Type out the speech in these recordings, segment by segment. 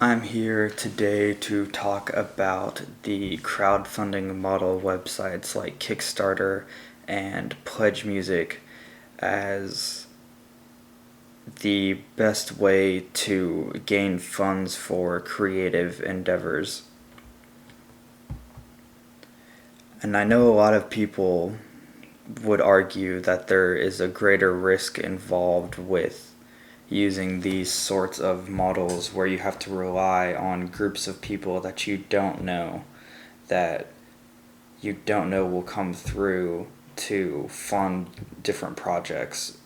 I'm here today to talk about the crowdfunding model websites like Kickstarter and Pledge Music as the best way to gain funds for creative endeavors. And I know a lot of people would argue that there is a greater risk involved with using these sorts of models where you have to rely on groups of people that you don't know will come through to fund different projects.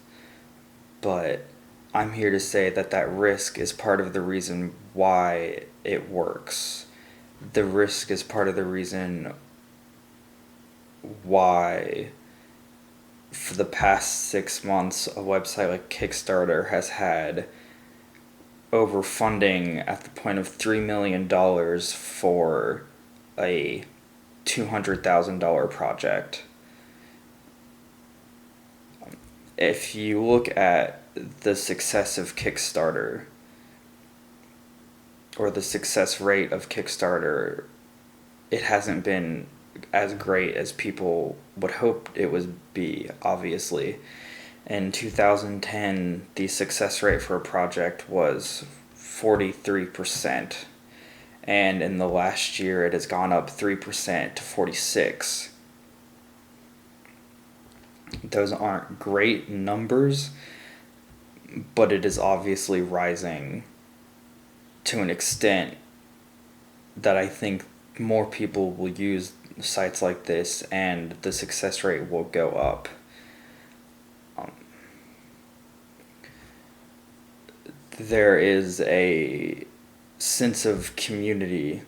But I'm here to say that that risk is part of the reason why it works. The risk is part of the reason why for the past 6 months, a website like Kickstarter has had overfunding at the point of $3 million for a $200,000 project. If you look at the success of Kickstarter, or the success rate of Kickstarter, it hasn't been as great as people would hope it would be, obviously. In 2010, the success rate for a project was 43%, and in the last year it has gone up 3% to 46%. Those aren't great numbers, but it is obviously rising to an extent that I think more people will use sites like this and the success rate will go up. There is a sense of community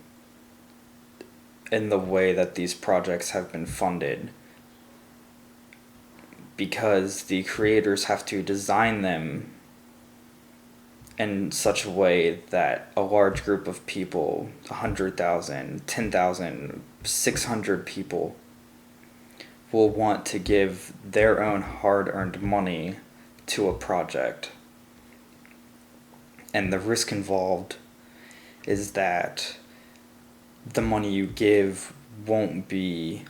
in the way that these projects have been funded, because the creators have to design them in such a way that a large group of people, 100,000, 10,000, 600 people, will want to give their own hard-earned money to a project. And the risk involved is that the money you give won't be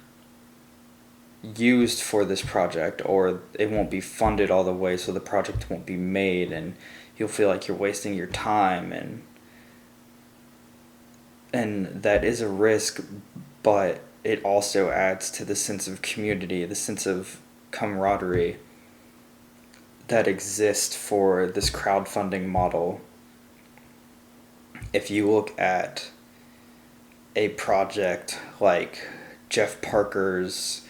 used for this project, or it won't be funded all the way, so the project won't be made, and you'll feel like you're wasting your time, and that is a risk, but it also adds to the sense of community, the sense of camaraderie that exists for this crowdfunding model. If you look at a project like Jeff Parker's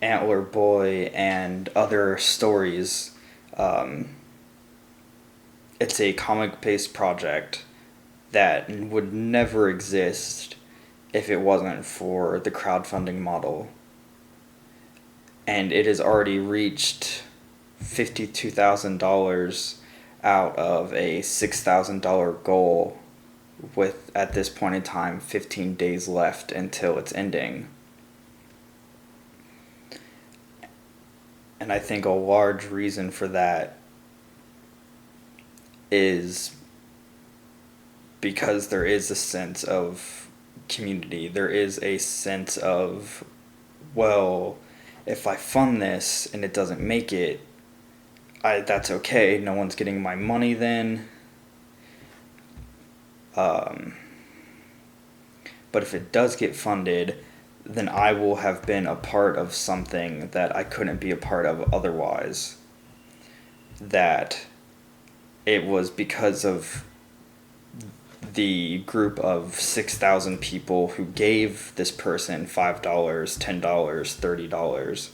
Antler Boy and other stories, it's a comic-based project that would never exist if it wasn't for the crowdfunding model. And it has already reached $52,000 out of a $6,000 goal, with, at this point in time, 15 days left until it's ending. And I think a large reason for that is because there is a sense of community. There is a sense of, well, if I fund this and it doesn't make it, that's okay. No one's getting my money then. But if it does get funded, then I will have been a part of something that I couldn't be a part of otherwise. That it was because of the group of 6,000 people who gave this person $5, $10, $30,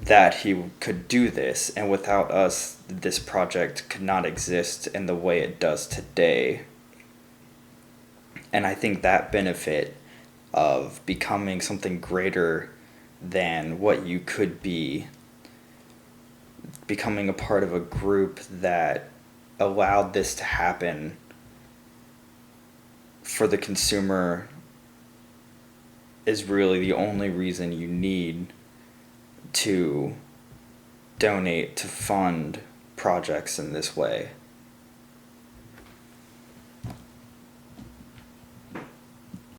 that he could do this, and without us, this project could not exist in the way it does today. And I think that benefit of becoming something greater than what you could be, becoming a part of a group that allowed this to happen for the consumer, is really the only reason you need to donate to fund projects in this way.